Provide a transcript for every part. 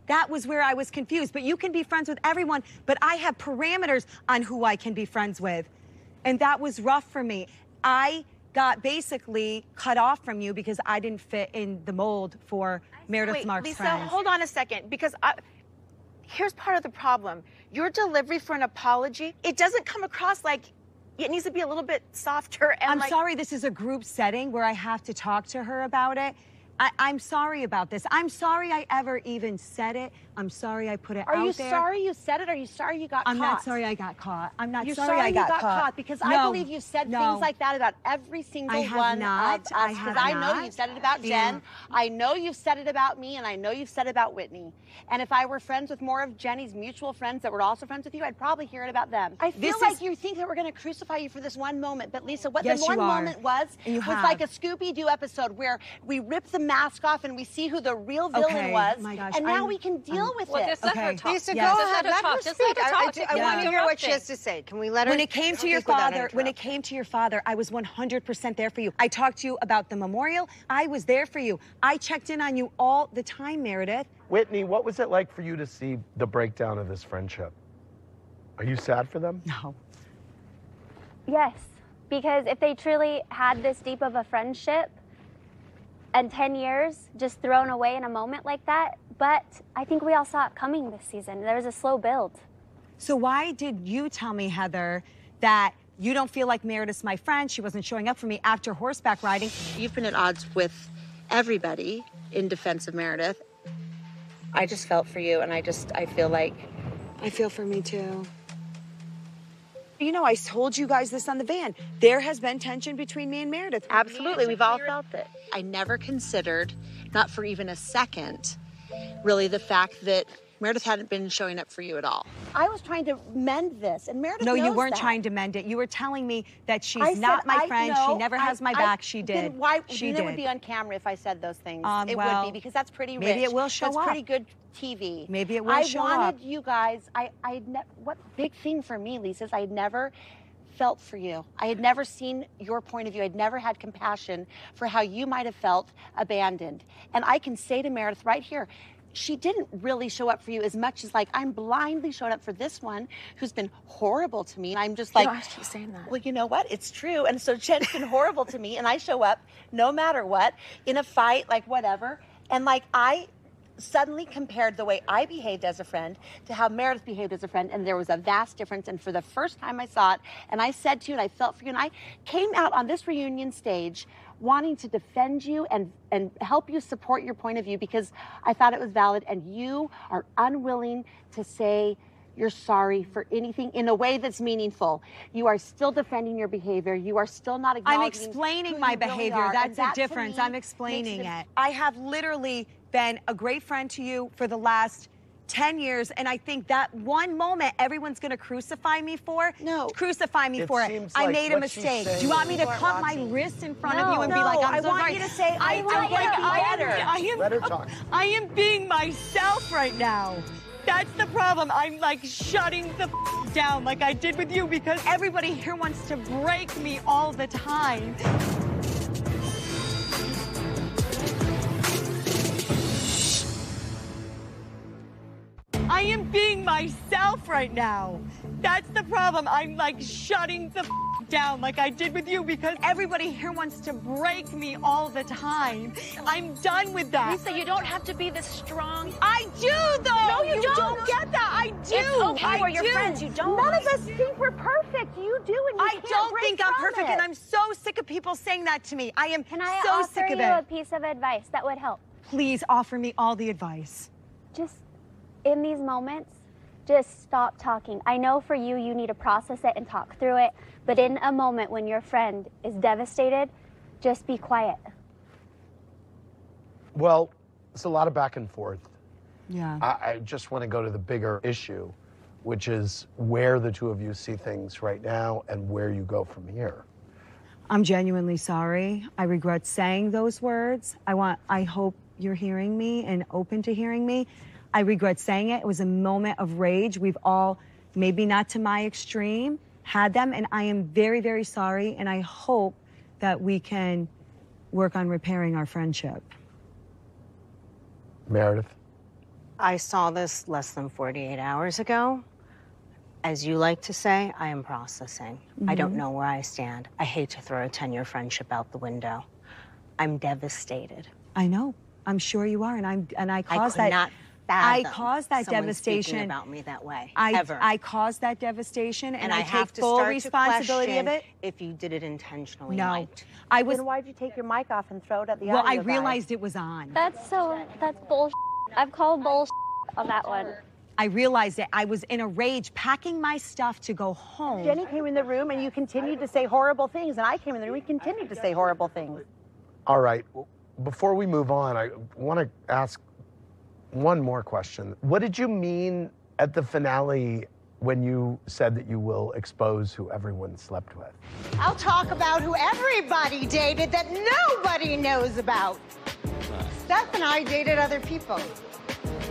That was where I was confused. But you can be friends with everyone, but I have parameters on who I can be friends with. And that was rough for me. I got basically cut off from you because I didn't fit in the mold for Meredith Marks' Lisa, friends. hold on a second, because here's part of the problem. Your delivery for an apology, it doesn't come across like it needs to be a little bit softer. And I'm sorry, this is a group setting where I have to talk to her about it. I'm sorry about this. I'm sorry I ever even said it. I'm sorry I put it out there. Are you sorry you said it? Or are you sorry you got caught? I'm not sorry I got caught. I'm not You're sorry I got you got caught. Because I believe you said things like that about every single one of us. Because I know you've said it about Jen. I know you've said it about me, and I know you've said it about Whitney. And if I were friends with more of Jenny's mutual friends that were also friends with you, I'd probably hear it about them. I feel like you think that we're going to crucify you for this one moment. But Lisa, what the one moment was like a Scooby-Doo episode where we ripped the mask off and we see who the real villain was. My gosh, and now we can deal with it. Just let her talk. Lisa, go ahead. Let her speak. I want to hear what she has to say. Can we let her? When it came to your father, I was 100% there for you. I talked to you about the memorial. I was there for you. I checked in on you all the time, Meredith. Whitney, what was it like for you to see the breakdown of this friendship? Are you sad for them? No. Yes, because if they truly had this deep of a friendship and 10 years just thrown away in a moment like that, but I think we all saw it coming this season. There was a slow build. So why did you tell me, Heather, that you don't feel like Meredith's my friend? She wasn't showing up for me after horseback riding. You've been at odds with everybody in defense of Meredith. I just felt for you, and I feel like... I feel for me, too. You know, I told you guys this on the van. There has been tension between me and Meredith. Absolutely, we've all felt it. I never considered, not for even a second, really the fact that Meredith hadn't been showing up for you at all. I was trying to mend this, and Meredith knows No, you weren't that. trying to mend it. You were telling me that she's not my friend. She never has my back. She did. Then why? She then did. It would be on camera if I said those things. It well, would be, because that's pretty rich. Maybe it will show up. That's pretty good TV. Maybe it will show up. I wanted you guys. What big thing for me, Lisa, is I never felt for you. I had never seen your point of view. I'd never had compassion for how you might have felt abandoned. And I can say to Meredith right here, she didn't really show up for you as much as, like, I'm blindly showing up for this one who's been horrible to me. And I'm just like, I keep saying that. Well, you know what? It's true. And so Jen's been horrible to me, and I show up no matter what in a fight, like whatever. And like I suddenly compared the way I behaved as a friend to how Meredith behaved as a friend, and there was a vast difference. And for the first time I saw it, and I said to you, and I felt for you, and I came out on this reunion stage wanting to defend you and help you support your point of view, because I thought it was valid, and you are unwilling to say you're sorry for anything in a way that's meaningful. You are still defending your behavior. You are still not acknowledging I'm explaining my behavior. That's the difference. I'm explaining it. I have literally been a great friend to you for the last 10 years, and I think that one moment everyone's going to crucify me for. No. Crucify me for it. I made a mistake. Do you want me to cut my wrist in front of you and be like, I'm so sorry? I want you to say, I Let her talk. I am being myself right now. That's the problem. I'm like shutting the down like I did with you, because everybody here wants to break me all the time. I am being myself right now. That's the problem. I'm like shutting the down like I did with you, because everybody here wants to break me all the time. I'm done with that. Lisa, you don't have to be this strong. I do, though. No, you don't. don't get that. I do. It's okay. We're your friends. You don't. None of us think we're perfect. You do, and you I can't don't break think I'm from perfect, it. and I'm so sick of people saying that to me. I am Can I so offer sick of you it. a piece of advice that would help? Please offer me all the advice. Just in these moments, just stop talking. I know for you, you need to process it and talk through it, but in a moment when your friend is devastated, just be quiet. Well, it's a lot of back and forth. Yeah. I just want to go to the bigger issue, which is where the two of you see things right now and where you go from here. I'm genuinely sorry. I regret saying those words. I hope you're hearing me and open to hearing me. I regret saying it. It was a moment of rage. We've all, maybe not to my extreme, had them, and I am very, very sorry, and I hope that we can work on repairing our friendship. Meredith? I saw this less than 48 hours ago. As you like to say, I am processing. I don't know where I stand. I hate to throw a 10-year friendship out the window. I'm devastated. I know. I'm sure you are, and I caused I could that. not fathom I caused that someone devastation speaking about me that way. I ever. caused that devastation, and I have take to full start responsibility to of it. if you did it intentionally. No, Mike. I was. Then why'd you take your mic off and throw it at the Well, I audio guy? realized it was on. That's bullshit. I've called bullshit on that one. I realized that I was in a rage, packing my stuff to go home. Jenny came in the room and you continued to say horrible things, and I came in the room and continued to say horrible things. All right. Before we move on, I want to ask one more question. What did you mean at the finale when you said that you will expose who everyone slept with? I'll talk about who everybody dated that nobody knows about. Steph and I dated other people.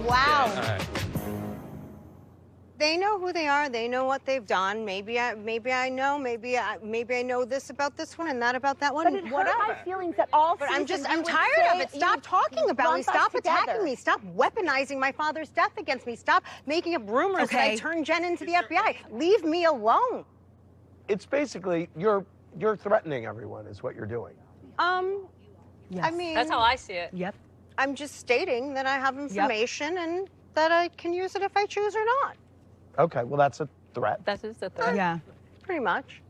Wow. Yeah, They know who they are. They know what they've done. Maybe I know. Maybe I know this about this one and that about that one. But it hurt my feelings that all But season I'm you would tired say of it. Stop talking about me. lump us Stop attacking together. me. Stop weaponizing my father's death against me. Stop making up rumors that I Okay. turned Jen into the FBI. Leave me alone. It's basically you're threatening everyone is what you're doing. Yes. I mean, That's how I see it. Yep. I'm just stating that I have information and that I can use it if I choose or not. Okay, well that's a threat. That is the threat. Yeah. Pretty much.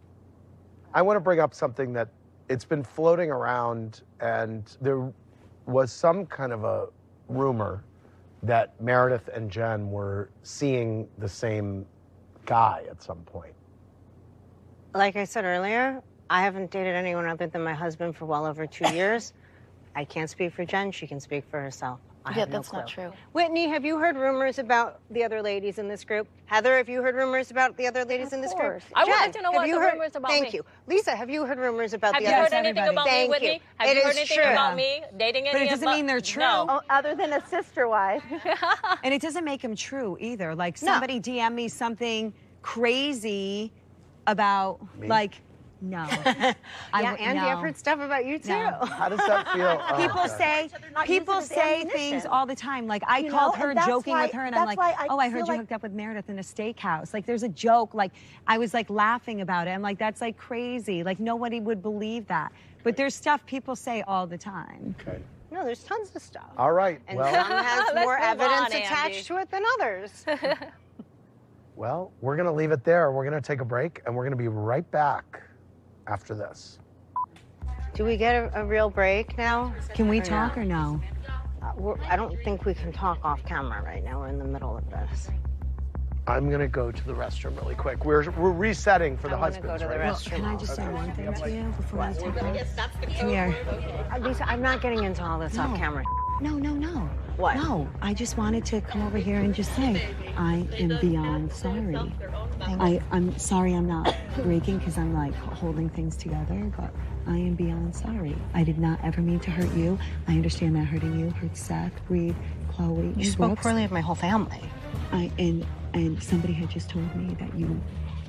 I want to bring up something that it's been floating around, and there was some kind of a rumor that Meredith and Jen were seeing the same guy at some point. Like I said earlier, I haven't dated anyone other than my husband for well over 2 years. I can't speak for Jen. She can speak for herself. I have no that's not clue. true. Whitney, have you heard rumors about the other ladies in this group? Heather, have you heard rumors about the other ladies in this group? course. I would Jen, like to know have what you the heard, rumors about Thank me. you. Lisa, have you heard rumors about Have the you other heard anything everybody. about me, Thank Whitney? you. Have It you heard is anything true. about me dating But any it doesn't of mean they're true. No. Oh, other than a sister wife. And it doesn't make them true either. Like somebody DM me something crazy about Me? like no. Yeah, Andy, no. I've heard stuff about you too. No. How does that feel? Oh, People okay. say using it as things ammunition. all the time. Like I You called know, her and that's joking why- with her, and I'm that's like, why I "Oh, I heard feel you like- hooked up with Meredith in a steakhouse." Like there's a joke. Like I was like laughing about it. I'm like, "That's like crazy. Like nobody would believe that." But there's stuff people say all the time. Okay. No, there's tons of stuff. All right. And Well, some has Let's more move evidence on, Andy. attached to it than others. well, we're going to leave it there. We're going to take a break, and we're going to be right back after this. Do we get a real break now? Can we Or talk or no? I don't think we can talk off camera right now. We're in the middle of this. I'm going to go to the restroom really quick. We're resetting for the I wanna husbands, go to the right? restroom. Can I just say one thing to you before I take off? Come here. Lisa, I'm not getting into all this off camera. No. What? No, I just wanted to come over here and just say I am beyond sorry. I'm sorry I'm not breaking because I'm like holding things together, but I am beyond sorry. I did not ever mean to hurt you. I understand that hurting you hurt Seth, Reed, Chloe, You spoke poorly of my whole family. And somebody had just told me that you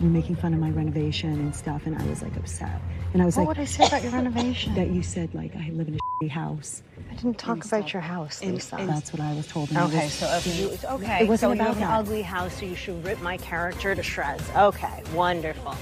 were making fun of my renovation and stuff, and I was like upset. And I was What like, would I say about your renovation? that you said like I live in a shitty house. I didn't talk about your house, Lisa. And that's what I was told. And I Okay, was- so if you, okay, It wasn't so you about have an that. ugly house, so you should rip my character to shreds. Okay, wonderful.